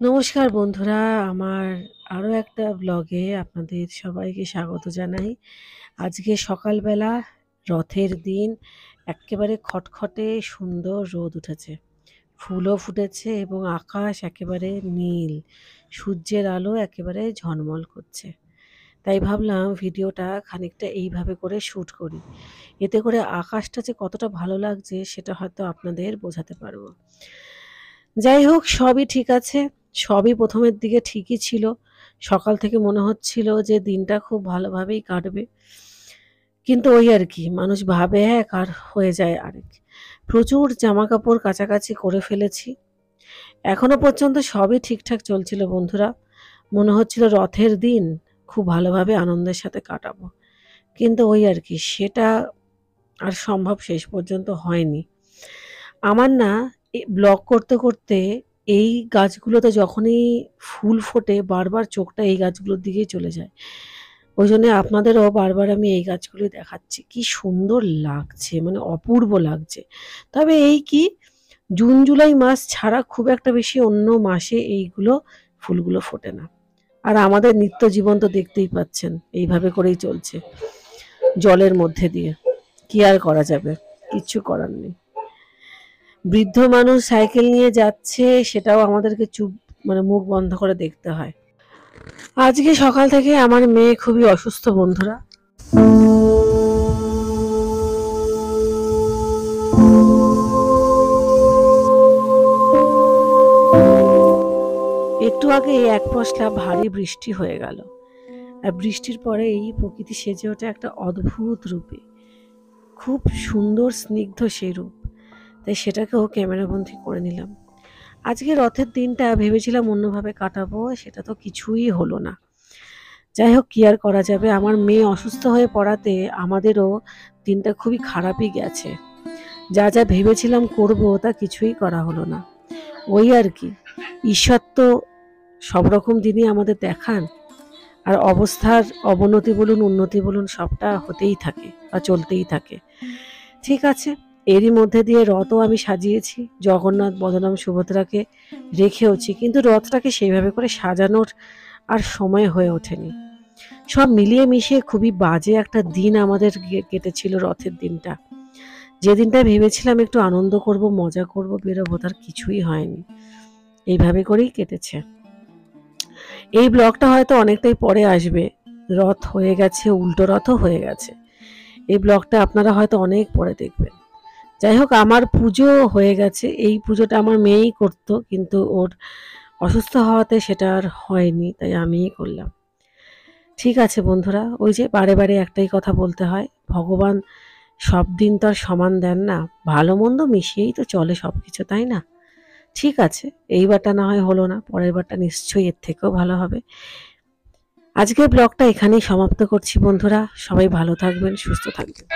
নমস্কার বন্ধুরা, আমার আরো একটা ব্লগে আপনাদের সবাইকে স্বাগত জানাই। আজকে সকালবেলা, রথের দিন, এক্কেবারে খটখটে সুন্দর রোদ উঠেছে। ফুলও ফুটেছে এবং আকাশ একেবারে নীল। সূর্যের আলো একেবারে ঝলমল করছে। তাই ভাবলাম ভিডিওটা খানিকটা এইভাবে করে শ্যুট করি। এতে করে আকাশটা যে কতটা ভালো লাগছে সেটা হয়তো আপনাদের বোঝাতে পারবো। যাই হোক, সবই ঠিক আছে। সবই প্রথমের দিকে ঠিকই ছিল। সকাল থেকে মনে হচ্ছিল যে দিনটা খুব ভালোভাবেই কাটবে। কিন্তু ওই আর কি, মানুষ ভাবে এক আর হয়ে যায় আরেক। প্রচুর জামাকাপড় কাচাকাচি করে ফেলেছি। এখনো পর্যন্ত সবই ঠিকঠাক চলছিল বন্ধুরা। মনে হচ্ছিল রথের দিন খুব ভালোভাবে আনন্দের সাথে কাটাবো। কিন্তু ওই আর কি, সেটা আর সম্ভব শেষ পর্যন্ত হয়নি। আমার না ব্লগ করতে করতে এই গাছগুলোতে যখনই ফুল ফোটে বারবার চোখটা এই গাছগুলোর দিকেই চলে যায়। ওই জন্য আপনাদেরও বারবার আমি এই গাছগুলি দেখাচ্ছি। কি সুন্দর লাগছে, মানে অপূর্ব লাগছে। তবে এই কি, জুন জুলাই মাস ছাড়া খুব একটা বেশি অন্য মাসে এইগুলো ফুলগুলো ফোটে না। আর আমাদের নিত্য জীবন তো দেখতেই পাচ্ছেন, এইভাবে করেই চলছে জলের মধ্যে দিয়ে। কি আর করা যাবে, কিচ্ছু করার নেই। বৃদ্ধ মানুষ সাইকেল নিয়ে যাচ্ছে, সেটাও আমাদেরকে চুপ, মানে মুখ বন্ধ করে দেখতে হয়। আজকে সকাল থেকে আমার মেয়ে খুবই অসুস্থ বন্ধুরা। একটু আগে এক পশলা ভারী বৃষ্টি হয়ে গেল, আর বৃষ্টির পরেই প্রকৃতি সেজে ওঠে একটা অদ্ভুত রূপে। খুব সুন্দর স্নিগ্ধ সেই রূপ। তাই সেটাকেও ক্যামেরাবন্দি করে নিলাম। আজকে রথের দিনটা ভেবেছিলাম অন্যভাবে কাটাবো, সেটা তো কিছুই হলো না। যাই হোক, কি আর করা যাবে, আমার মেয়ে অসুস্থ হয়ে পড়াতে আমাদেরও দিনটা খুবই খারাপই গেছে। যা যা ভেবেছিলাম করব তা কিছুই করা হলো না। ওই আর কি, ঈশ্বর তো সব রকম দিনই আমাদের দেখান, আর অবস্থার অবনতি বলুন উন্নতি বলুন সবটা হতেই থাকে বা চলতেই থাকে। ঠিক আছে, এরই মধ্যে দিয়ে রথও আমি সাজিয়েছি, জগন্নাথ বলরাম সুভদ্রাকে রেখেওছি, কিন্তু রথটাকে সেইভাবে করে সাজানোর আর সময় হয়ে ওঠেনি। সব মিলিয়ে মিশিয়ে খুবই বাজে একটা দিন আমাদের কেটেছিল রথের দিনটা। যে দিনটা ভেবেছিলাম একটু আনন্দ করব, মজা করব, বেরোবো, তার কিছুই হয়নি। এইভাবে করেই কেটেছে। এই ব্লগটা হয়তো অনেকটাই পরে আসবে। রথ হয়ে গেছে, উল্টো রথও হয়ে গেছে। এই ব্লগটা আপনারা হয়তো অনেক পরে দেখবেন। যাই হোক, আমার পুজো হয়ে গেছে। এই পুজোটা আমার মেয়েই করতো, কিন্তু ওর অসুস্থ হওয়াতে সেটা আর হয়নি, তাই আমিই করলাম। ঠিক আছে বন্ধুরা, ওই যে বারে বারে একটাই কথা বলতে হয়, ভগবান সব দিন তো আর সমান দেন না। ভালো মন্দ মিশিয়েই তো চলে সবকিছু, তাই না? ঠিক আছে, এইবারটা না হয় হলো না, পরের বারটা নিশ্চয়ই এর থেকেও ভালো হবে। আজকের ব্লগটা এখানেই সমাপ্ত করছি বন্ধুরা। সবাই ভালো থাকবেন, সুস্থ থাকবেন।